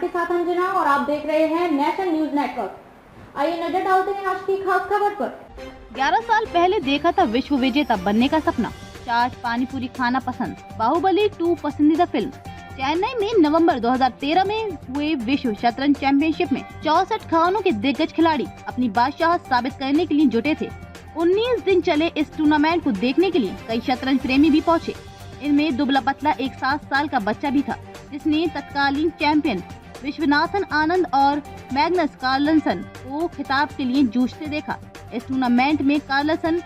आपके साथ अंजना और आप देख रहे हैं नेशनल न्यूज नेटवर्क। आइए नजर डालते हैं आज की खास खबर पर। 11 साल पहले देखा था विश्व विजेता बनने का सपना, चाट पानी पूरी खाना पसंद, बाहुबली 2 पसंदीदा फिल्म। चेन्नई में नवंबर 2013 में हुए विश्व शतरंज चैंपियनशिप में 64 खानों के दिग्गज खिलाड़ी अपनी बादशाहत साबित करने के लिए जुटे थे। 19 दिन चले इस टूर्नामेंट को देखने के लिए कई शतरंज प्रेमी भी पहुंचे। इनमें दुबला पतला एक 7 साल का बच्चा भी था, जिसने तत्कालीन चैंपियन विश्वनाथन आनंद और मैग्नस कार्लसन को खिताब के लिए जूझते देखा। इस टूर्नामेंट में कार्लसन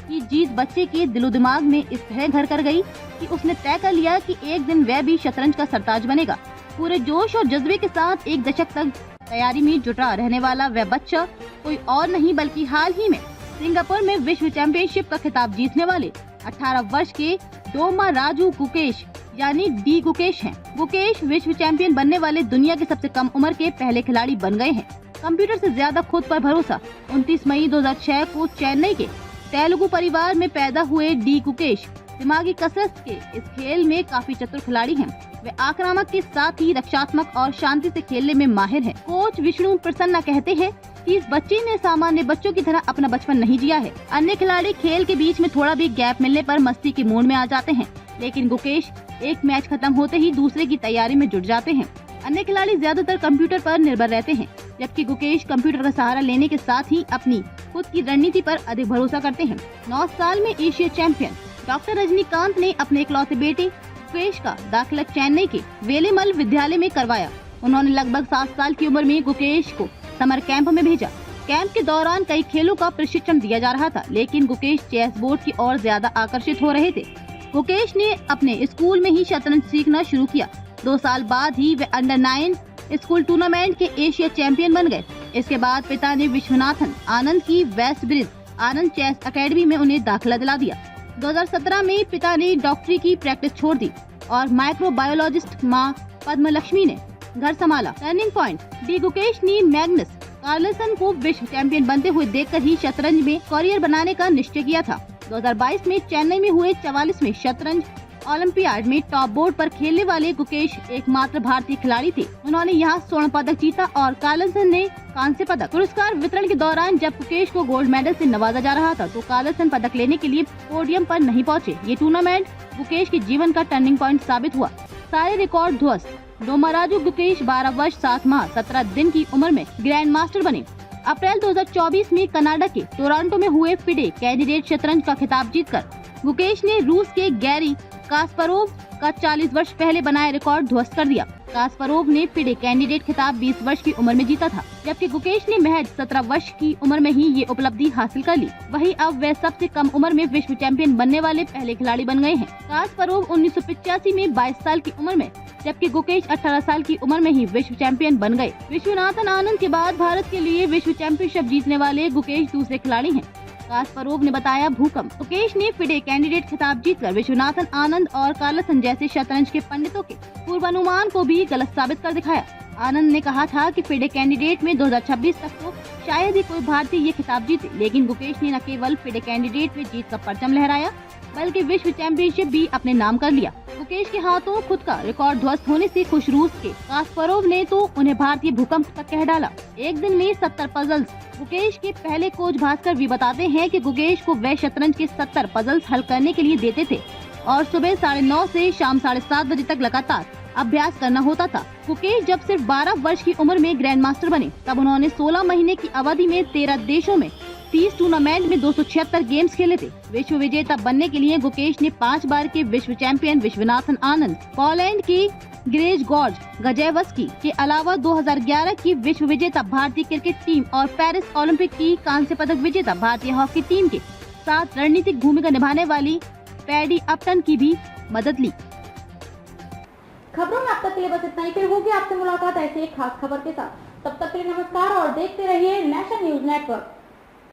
की जीत बच्चे के दिलो दिमाग में इस तरह घर कर गई कि उसने तय कर लिया कि एक दिन वह भी शतरंज का सरताज बनेगा। पूरे जोश और जज्बे के साथ एक दशक तक तैयारी में जुटा रहने वाला वह बच्चा कोई और नहीं बल्कि हाल ही में सिंगापुर में विश्व चैंपियनशिप का खिताब जीतने वाले 18 वर्ष के डोमा राजू गुकेश यानी डी गुकेश हैं। गुकेश विश्व चैंपियन बनने वाले दुनिया के सबसे कम उम्र के पहले खिलाड़ी बन गए हैं। कंप्यूटर से ज्यादा खुद पर भरोसा। 29 मई 2006 को चेन्नई के तेलुगु परिवार में पैदा हुए डी गुकेश दिमागी कसरत के इस खेल में काफी चतुर खिलाड़ी हैं। वे आक्रामक के साथ ही रक्षात्मक और शांति से खेलने में माहिर हैं। कोच विष्णु प्रसन्ना कहते हैं कि इस बच्चे ने सामान्य बच्चों की तरह अपना बचपन नहीं जिया है। अन्य खिलाड़ी खेल के बीच में थोड़ा भी गैप मिलने पर मस्ती के मूड में आ जाते हैं, लेकिन गुकेश एक मैच खत्म होते ही दूसरे की तैयारी में जुट जाते हैं। अन्य खिलाड़ी ज्यादातर कंप्यूटर पर निर्भर रहते हैं, जबकि गुकेश कंप्यूटर का सहारा लेने के साथ ही अपनी खुद की रणनीति पर अधिक भरोसा करते हैं। 9 साल में एशिया चैंपियन डॉक्टर रजनीकांत ने अपने इकलौते बेटे गुकेश का दाखिला चेन्नई के वेलेमल विद्यालय में करवाया। उन्होंने लगभग 7 साल की उम्र में गुकेश को समर कैंप में भेजा। कैंप के दौरान कई खेलों का प्रशिक्षण दिया जा रहा था, लेकिन गुकेश चेस बोर्ड की ओर ज्यादा आकर्षित हो रहे थे। गुकेश ने अपने स्कूल में ही शतरंज सीखना शुरू किया। 2 साल बाद ही वे अंडर 9 स्कूल टूर्नामेंट के एशिया चैंपियन बन गए। इसके बाद पिता ने विश्वनाथन आनंद की वेस्ट ब्रिज आनंद चेस एकेडमी में उन्हें दाखिला दिला दिया। 2017 में पिता ने डॉक्टरी की प्रैक्टिस छोड़ दी और माइक्रोबायोलॉजिस्ट मां पद्मलक्ष्मी ने घर संभाला। टर्निंग पॉइंट डी गुकेश ने मैग्नस कार्लसन को विश्व चैंपियन बनते हुए देखकर ही शतरंज में करियर बनाने का निश्चय किया था। 2022 में चेन्नई में हुए 44वें शतरंज ओलंपियाड में टॉप बोर्ड पर खेलने वाले गुकेश एकमात्र भारतीय खिलाड़ी थे। उन्होंने यहां स्वर्ण पदक जीता और कार्लसन ने कांस्य पदक। पुरस्कार वितरण के दौरान जब गुकेश को गोल्ड मेडल से नवाजा जा रहा था, तो कार्लसन पदक लेने के लिए पोडियम पर नहीं पहुंचे। ये टूर्नामेंट गुकेश के जीवन का टर्निंग पॉइंट साबित हुआ। सारे रिकॉर्ड ध्वस्त। डोमाराजू गुकेश 12 वर्ष 7 माह 17 दिन की उम्र में ग्रैंड मास्टर बने। अप्रैल 2024 में कनाडा के टोरंटो में हुए फिडे कैंडिडेट शतरंज का खिताब जीतकर गुकेश ने रूस के गैरी कास्परोव का 40 वर्ष पहले बनाया रिकॉर्ड ध्वस्त कर दिया। कास्परोव ने फिडे कैंडिडेट खिताब 20 वर्ष की उम्र में जीता था, जबकि गुकेश ने महज 17 वर्ष की उम्र में ही ये उपलब्धि हासिल कर ली। वहीं अब वे सबसे कम उम्र में विश्व चैंपियन बनने वाले पहले खिलाड़ी बन गए हैं। कास्परोव 1985 में 22 साल की उम्र में, जबकि गुकेश 18 साल की उम्र में ही विश्व चैंपियन बन गए। विश्वनाथन आनंद के बाद भारत के लिए विश्व चैंपियनशिप जीतने वाले गुकेश दूसरे खिलाड़ी हैं। कास्परोव ने बताया भूकंप। गुकेश ने फिडे कैंडिडेट खिताब जीतकर विश्वनाथन आनंद और कार्लसन जैसे शतरंज के पंडितों के पूर्वानुमान को भी गलत साबित कर दिखाया। आनंद ने कहा था कि फिडे कैंडिडेट में 2026 तक तो शायद ही कोई भारतीय ये खिताब जीते, लेकिन गुकेश ने न केवल फिडे कैंडिडेट में जीत का परचम लहराया, बल्कि विश्व चैंपियनशिप भी अपने नाम कर लिया। गुकेश के हाथों खुद का रिकॉर्ड ध्वस्त होने से खुश रूस के कास्परोव ने तो उन्हें भारतीय भूकंप तक कह डाला। एक दिन में 70 पजल्स। गुकेश के पहले कोच भास्कर भी बताते हैं कि गुकेश को वे शतरंज के 70 पजल्स हल करने के लिए देते थे और सुबह 9:30 से शाम 7:30 बजे तक लगातार अभ्यास करना होता था। गुकेश जब सिर्फ 12 वर्ष की उम्र में ग्रैंड मास्टर बने, तब उन्होंने 16 महीने की अवधि में 13 देशों में 30 टूर्नामेंट में 276 गेम्स खेले थे। विश्व विजेता बनने के लिए गुकेश ने 5 बार के विश्व चैंपियन विश्वनाथन आनंद, पोलैंड की ग्रेज गॉर्ज गजेवस्की के अलावा 2011 की विश्व विजेता भारतीय क्रिकेट टीम और पेरिस ओलंपिक की कांस्य पदक विजेता भारतीय हॉकी टीम के साथ रणनीतिक भूमिका निभाने वाली पैडी अपटन की भी मदद ली। खबरों में अब तक के लिए बस इतना ही। फिर होगी आपसे मुलाकात ऐसी एक खास खबर के साथ। तब तक के लिए नमस्कार और देखते रहिए नेशनल न्यूज नेटवर्क।